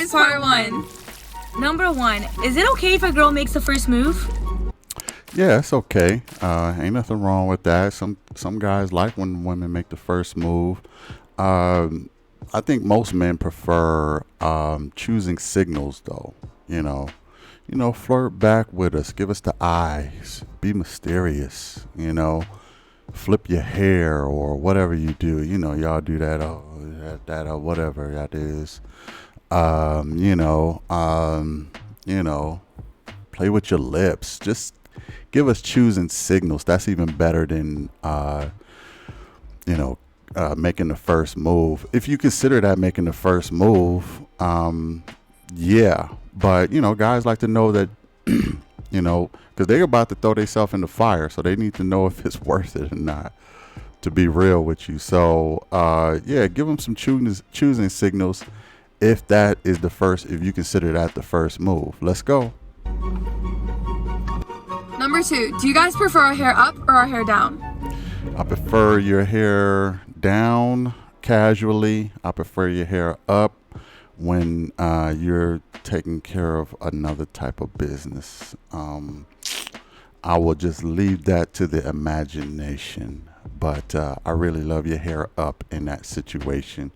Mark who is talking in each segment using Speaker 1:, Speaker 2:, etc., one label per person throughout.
Speaker 1: Guys Part 1. Number 1, is it okay if a girl makes the first move?
Speaker 2: Yeah, it's okay. Ain't nothing wrong with that. Some guys like when women make the first move. I think most men prefer choosing signals, though. Flirt back with us, give us the eyes, be mysterious. Flip your hair or whatever you do. Y'all do that or whatever that is. Play with your lips. Just give us choosing signals. That's even better than making the first move. If you consider that making the first move, yeah. But guys like to know that, because they're about to throw themselves in the fire, so they need to know if it's worth it or not. To be real with you, so yeah, give them some choosing signals. If that is if you consider that the first move, let's go.
Speaker 1: Number 2, do you guys prefer our hair up or our hair down?
Speaker 2: I prefer your hair down casually. I prefer your hair up when you're taking care of another type of business. I will just leave that to the imagination. But I really love your hair up in that situation.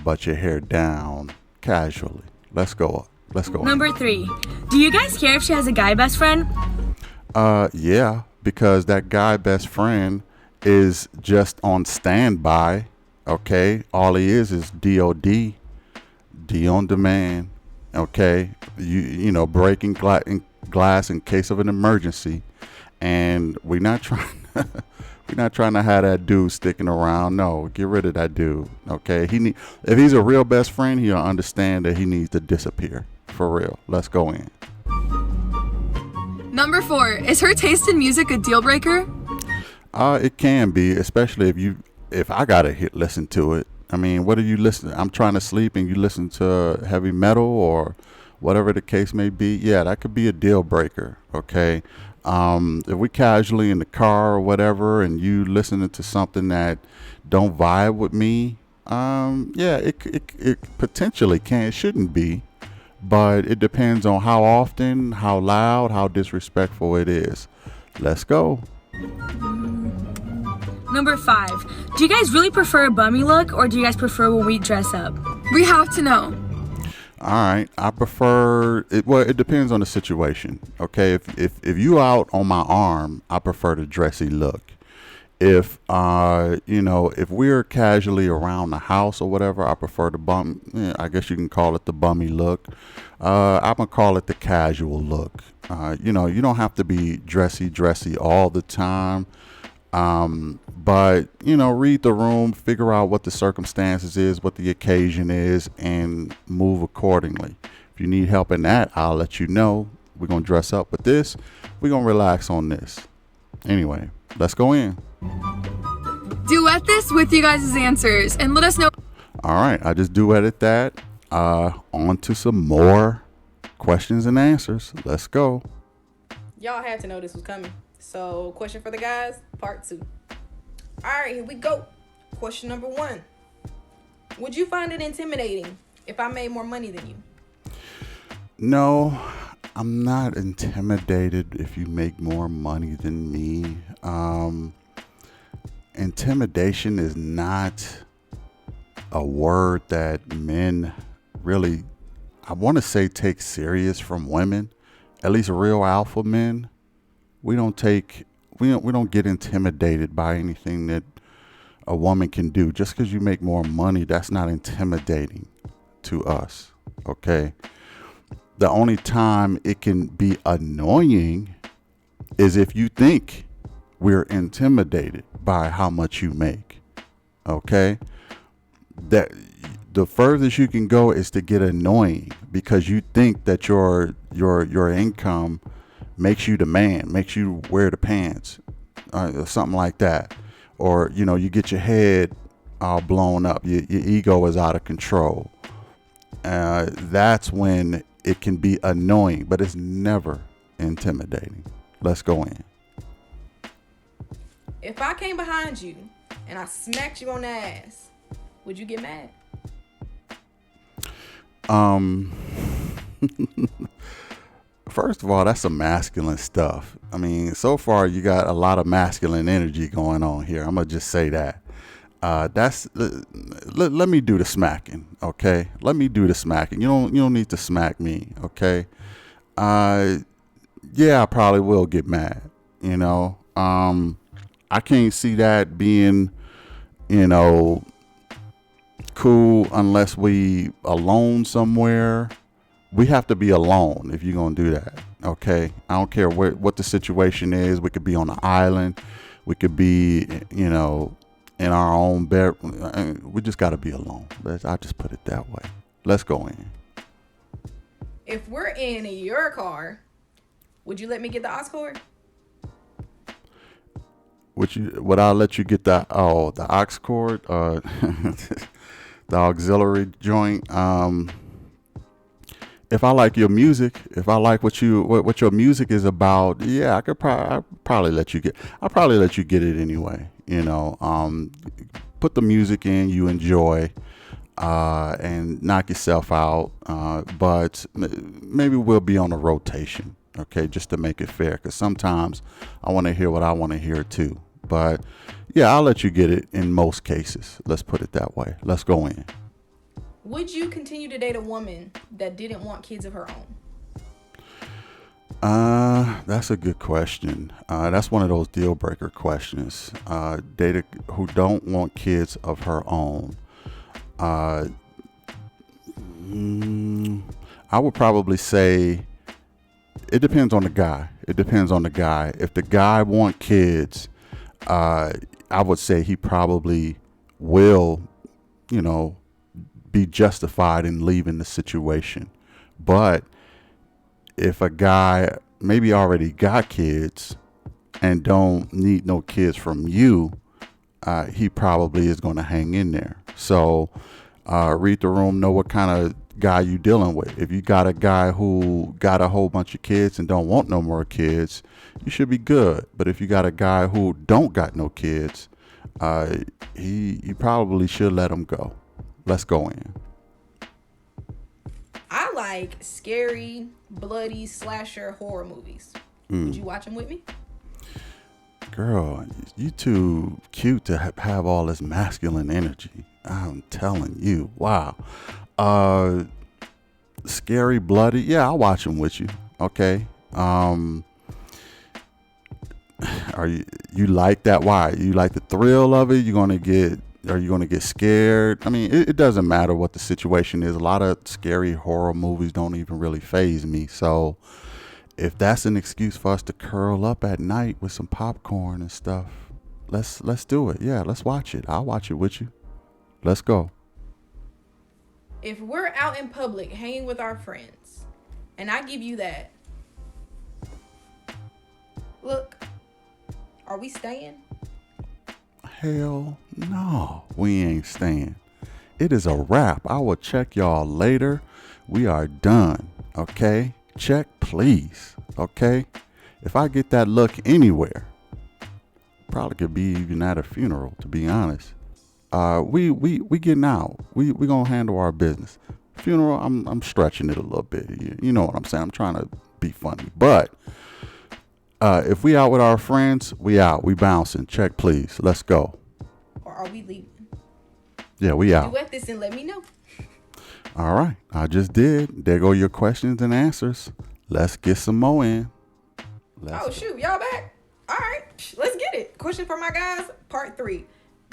Speaker 2: But your hair down casually. Let's go.
Speaker 1: Number 3, do you guys care if she has a guy best friend?
Speaker 2: Yeah, because that guy best friend is just on standby. Okay, all he is DOD, D on demand. Okay, breaking glass in case of an emergency, and we're not trying. We're not trying to have that dude sticking around. No, get rid of that dude. Okay, if he's a real best friend, he'll understand that he needs to disappear for real. Let's go in.
Speaker 1: Number 4, is her taste in music a deal breaker?
Speaker 2: It can be, especially if I gotta listen to it. I mean, what are you listening? I'm trying to sleep and you listen to heavy metal or whatever the case may be. Yeah, that could be a deal breaker. Okay. If we casually in the car or whatever and you listening to something that don't vibe with me, yeah, it potentially can. It shouldn't be, but it depends on how often, how loud, how disrespectful it is. Let's go.
Speaker 1: Number 5, do you guys really prefer a bummy look or do you guys prefer when we dress up? We have to know.
Speaker 2: All right, I prefer it. Well, it depends on the situation. Okay, if you out on my arm, I prefer the dressy look. If if we're casually around the house or whatever, I prefer the I guess you can call it the bummy look. I'm gonna call it the casual look. You don't have to be dressy all the time. But read the room, figure out what the circumstances is, what the occasion is, and move accordingly. If you need help in that, I'll let you know. We're going to dress up with this. We're going to relax on this. Anyway, let's go in.
Speaker 1: Duet this with you guys' answers and let us know.
Speaker 2: All right, I just duetted that. On to some more questions and answers. Let's go.
Speaker 3: Y'all had to know this was coming. So, question for the guys, part 2. All right, here we go. Question number 1. Would you find it intimidating if I made more money than you?
Speaker 2: No, I'm not intimidated if you make more money than me. Intimidation is not a word that men really, I want to say, take serious from women. At least real alpha men. We don't get intimidated by anything that a woman can do. Just because you make more money, that's not intimidating to us. Okay. The only time it can be annoying is if you think we're intimidated by how much you make. Okay. That the furthest you can go is to get annoying because you think that your income makes you the man, makes you wear the pants, or something like that. Or, you get your head all blown up. Your ego is out of control. That's when it can be annoying, but it's never intimidating. Let's go in.
Speaker 3: If I came behind you and I smacked you on the ass, would you get mad?
Speaker 2: Um, First of all, that's some masculine stuff. I mean, so far you got a lot of masculine energy going on here. I'm gonna just say that. Let me do the smacking, okay? Let me do the smacking. You don't need to smack me, okay? Uh, yeah, I probably will get mad. You know, I can't see that being, you know, cool unless we alone somewhere. We have to be alone if you're gonna do that. Okay, I don't care what the situation is. We could be on an island. We could be, you know, in our own bed. We just got to be alone. I just put it that way. Let's go in.
Speaker 3: If we're in your car, would you let me get the aux cord?
Speaker 2: Would I let you get the aux cord, the auxiliary joint? If I like your music, if I like what your music is about, yeah, I'll probably let you get it anyway. You know, put the music in you enjoy, and knock yourself out. But maybe we'll be on a rotation, okay, just to make it fair. Because sometimes I want to hear what I want to hear too. But yeah, I'll let you get it in most cases. Let's put it that way. Let's go in.
Speaker 3: Would you continue to date a woman that didn't want kids of her own?
Speaker 2: That's a good question. That's one of those deal breaker questions. Date who don't want kids of her own. I would probably say it depends on the guy. It depends on the guy. If the guy want kids, I would say he probably will, you know, be justified in leaving the situation. But if a guy maybe already got kids and don't need no kids from you, he probably is going to hang in there. So read the room, know what kind of guy you dealing with. If you got a guy who got a whole bunch of kids and don't want no more kids, you should be good. But if you got a guy who don't got no kids, you probably should let him go. Let's go in.
Speaker 3: I like scary, bloody, slasher horror movies. Would you watch them with me?
Speaker 2: Girl, you too cute to have all this masculine energy. I'm telling you. Wow. Scary, bloody. Yeah, I'll watch them with you. Okay. Are you like that? Why? You like the thrill of it? Are you going to get scared? I mean, it doesn't matter what the situation is. A lot of scary horror movies don't even really faze me. So if that's an excuse for us to curl up at night with some popcorn and stuff, let's do it. Yeah, let's watch it. I'll watch it with you. Let's go.
Speaker 3: If we're out in public hanging with our friends and I give you that, look, are we staying?
Speaker 2: Hell no, we ain't staying. It is a wrap. I will check y'all later. We are done. Okay? Check, please. Okay? If I get that look anywhere, probably could be even at a funeral, to be honest. We getting out. We gonna handle our business. Funeral, I'm stretching it a little bit. You know what I'm saying? I'm trying to be funny. But if we out with our friends, we out. We bouncing. Check, please. Let's go.
Speaker 3: Or are we leaving?
Speaker 2: Yeah, we out.
Speaker 3: Duet this and let me know.
Speaker 2: All right. I just did. There go your questions and answers. Let's get some more in.
Speaker 3: Shoot. Y'all back? All right. Let's get it. Question for my guys. Part 3.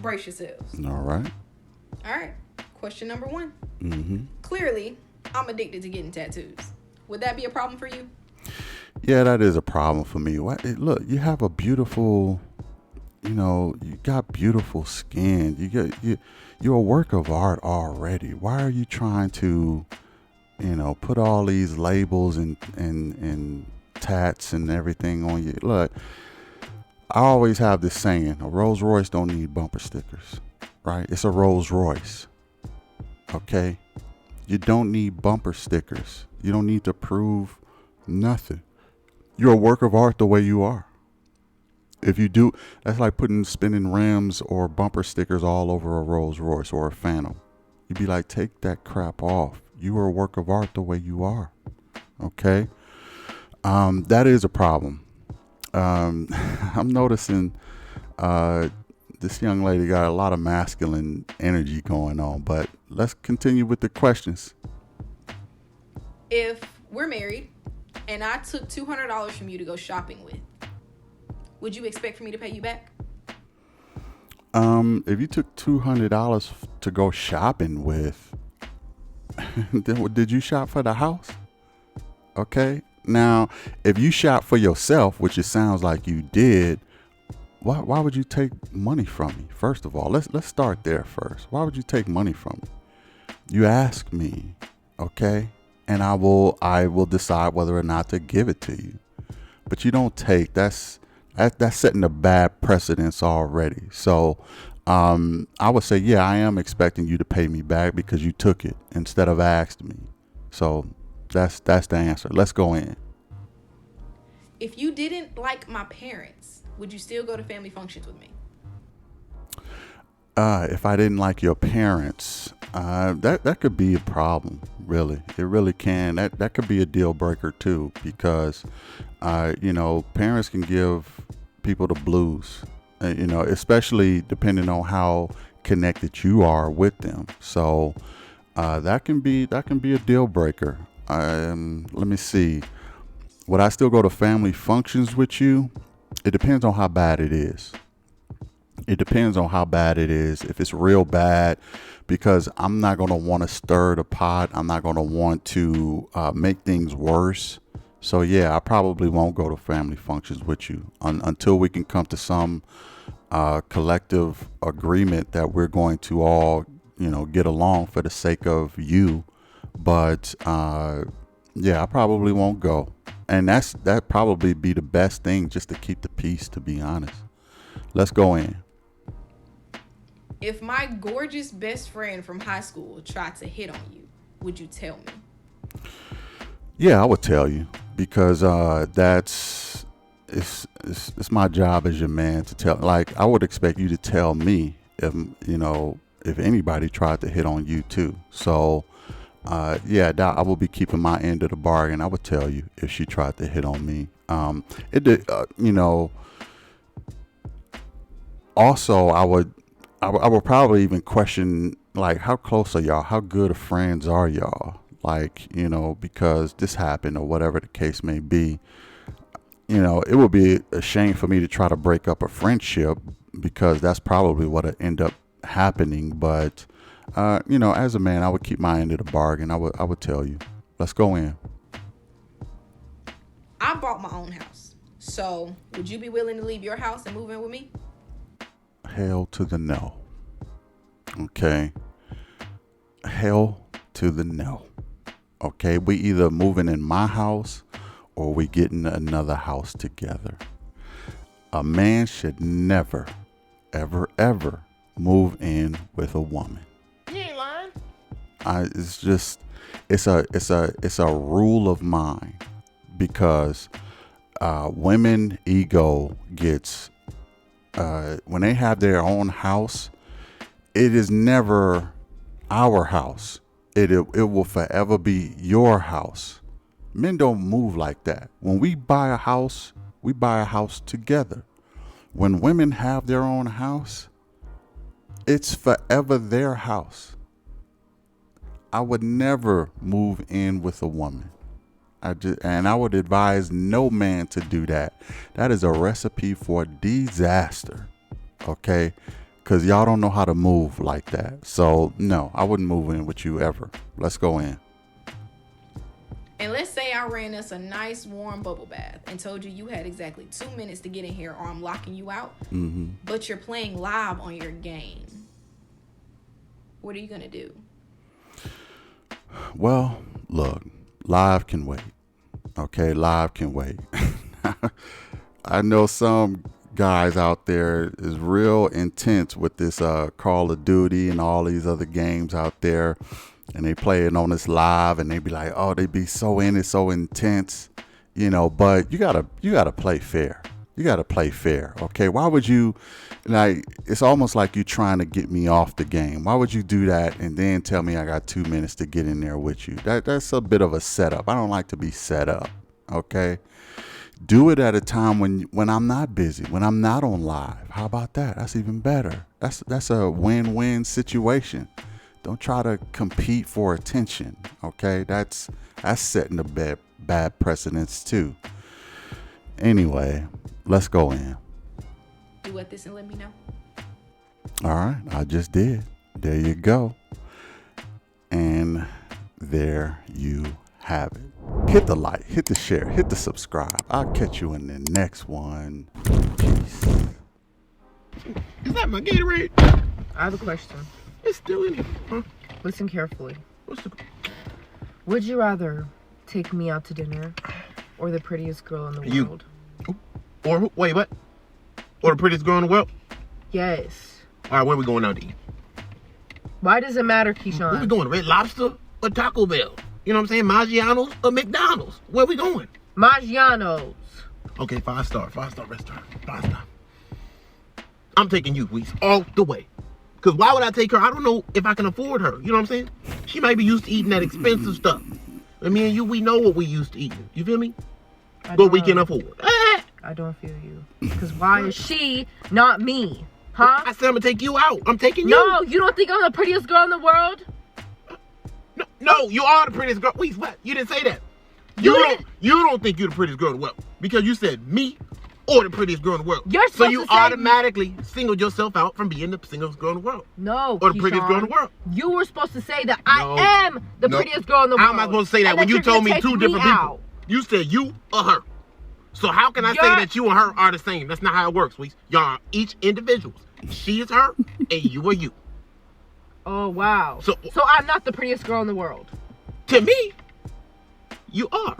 Speaker 3: Brace yourselves.
Speaker 2: All right.
Speaker 3: All right. Question number 1.
Speaker 2: Mm-hmm.
Speaker 3: Clearly, I'm addicted to getting tattoos. Would that be a problem for you?
Speaker 2: Yeah, that is a problem for me. Look, you have a beautiful, you got beautiful skin. You're a work of art already. Why are you trying to, put all these labels and tats and everything on you? Look, I always have this saying: a Rolls Royce don't need bumper stickers, right? It's a Rolls Royce. Okay, you don't need bumper stickers. You don't need to prove nothing. You're a work of art the way you are. If you do, that's like putting spinning rims or bumper stickers all over a Rolls Royce or a Phantom. You'd be like, take that crap off. You are a work of art the way you are. Okay. That is a problem. I'm noticing this young lady got a lot of masculine energy going on, but let's continue with the questions.
Speaker 3: If we're married and I took $200 from you to go shopping with, would you expect for me to pay you back?
Speaker 2: If you took $200 to go shopping with, then did you shop for the house? Okay. Now, if you shop for yourself, which it sounds like you did, why would you take money from me? First of all, let's start there first. Why would you take money from me? You ask me, okay, and I will decide whether or not to give it to you. But you don't take. That's setting a bad precedence already. So I would say, yeah, I am expecting you to pay me back because you took it instead of asked me. So that's the answer. Let's go in.
Speaker 3: If you didn't like my parents, would you still go to family functions with me?
Speaker 2: If I didn't like your parents, that could be a problem. Really, it really can. That could be a deal breaker too, because parents can give people the blues. Especially depending on how connected you are with them. So that can be a deal breaker. Let me see. Would I still go to family functions with you? It depends on how bad it is. It depends on how bad it is. If it's real bad, because I'm not going to want to stir the pot. I'm not going to want to make things worse. So yeah, I probably won't go to family functions with you until we can come to some collective agreement that we're going to all, get along for the sake of you. But yeah, I probably won't go. And that probably be the best thing, just to keep the peace, to be honest. Let's go in.
Speaker 3: If my gorgeous best friend from high school tried to hit on you, would you tell me?
Speaker 2: Yeah, I would tell you, because it's my job as your man to tell. Like, I would expect you to tell me if anybody tried to hit on you too. So yeah, I will be keeping my end of the bargain. I would tell you if she tried to hit on me. Also, I would probably even question, like, how close are y'all? How good of friends are y'all? Like, because this happened or whatever the case may be. It would be a shame for me to try to break up a friendship, because that's probably what would end up happening. But as a man, I would keep my end of the bargain. I would tell you. Let's go in.
Speaker 3: I bought my own house. So would you be willing to leave your house and move in with me?
Speaker 2: Hell to the no. Okay. Hell to the no. Okay. We either moving in my house or we getting another house together. A man should never, ever, ever move in with a woman. It's a rule of mine, because women ego gets when they have their own house, it is never our house. It will forever be your house. Men don't move like that. When we buy a house together. When women have their own house, it's forever their house. I would never move in with a woman. And I would advise no man to do that. That is a recipe for disaster. Okay? Because y'all don't know how to move like that. So, no, I wouldn't move in with you ever. Let's go in.
Speaker 3: And let's say I ran us a nice warm bubble bath and told you had exactly 2 minutes to get in here or I'm locking you out. Mm-hmm. But you're playing live on your game. What are you going to do?
Speaker 2: Well, look, live can wait. Okay, live can wait. I know some guys out there is real intense with this Call of Duty and all these other games out there, and they play it on this live, and they be like, oh, they be so in it, so intense, but you gotta play fair. You got to play fair, okay? Why would you, like, it's almost like you trying to get me off the game. Why would you do that and then tell me I got 2 minutes to get in there with you? That's a bit of a setup. I don't like to be set up, okay? Do it at a time when I'm not busy, when I'm not on live. How about that? That's even better. That's a win-win situation. Don't try to compete for attention, okay? That's setting a bad precedence too. Anyway, let's go in.
Speaker 3: Do what this and let me know.
Speaker 2: All right, I just did. There you go. And there you have it. Hit the like, hit the share, hit the subscribe. I'll catch you in the next one. Peace.
Speaker 4: Is that my Gatorade?
Speaker 5: I have a question.
Speaker 4: It's still in here. Huh?
Speaker 5: Listen carefully.
Speaker 4: What's the...
Speaker 5: Would you rather take me out to dinner or the prettiest girl in the
Speaker 4: You.
Speaker 5: world?
Speaker 4: Or, wait, what? Or the prettiest girl in the world?
Speaker 5: Yes.
Speaker 4: All right, where we going out to eat?
Speaker 5: Why does it matter,
Speaker 4: Where we
Speaker 5: Keyshawn?
Speaker 4: going? Red Lobster or Taco Bell? You know what I'm saying? Maggiano's or McDonald's? Where we going?
Speaker 5: Maggiano's.
Speaker 4: Okay, 5-star restaurant. 5-star. I'm taking you, Weez, all the way. Because why would I take her? I don't know if I can afford her. You know what I'm saying? She might be used to eating that expensive stuff. And me and you, we know what we used to eating. You feel me? What we can afford.
Speaker 5: I don't feel you. Because why is she not me? Huh?
Speaker 4: I said I'm going to take you out. I'm taking you.
Speaker 5: No, you don't think I'm the prettiest girl in the world?
Speaker 4: No, you are the prettiest girl. Wait, what? You didn't say that. You don't think you're the prettiest girl in the world because you said me or the prettiest girl in the world.
Speaker 5: You're
Speaker 4: so
Speaker 5: supposed
Speaker 4: you
Speaker 5: to say
Speaker 4: automatically singled yourself out from being the singlest girl in the world.
Speaker 5: No,
Speaker 4: or the prettiest girl in the
Speaker 5: Keyshawn.
Speaker 4: world.
Speaker 5: You were supposed to say that I am the prettiest girl in the world.
Speaker 4: How am I supposed to say that
Speaker 5: and
Speaker 4: when you
Speaker 5: you're
Speaker 4: told
Speaker 5: gonna
Speaker 4: me
Speaker 5: take
Speaker 4: two different
Speaker 5: me
Speaker 4: people?
Speaker 5: out.
Speaker 4: You said you or her. So how can I say that you and her are the same? That's not how it works, Weez. Y'all are each individuals. She is her and you are you.
Speaker 5: Oh, wow.
Speaker 4: So
Speaker 5: I'm not the prettiest girl in the world.
Speaker 4: to me, you are.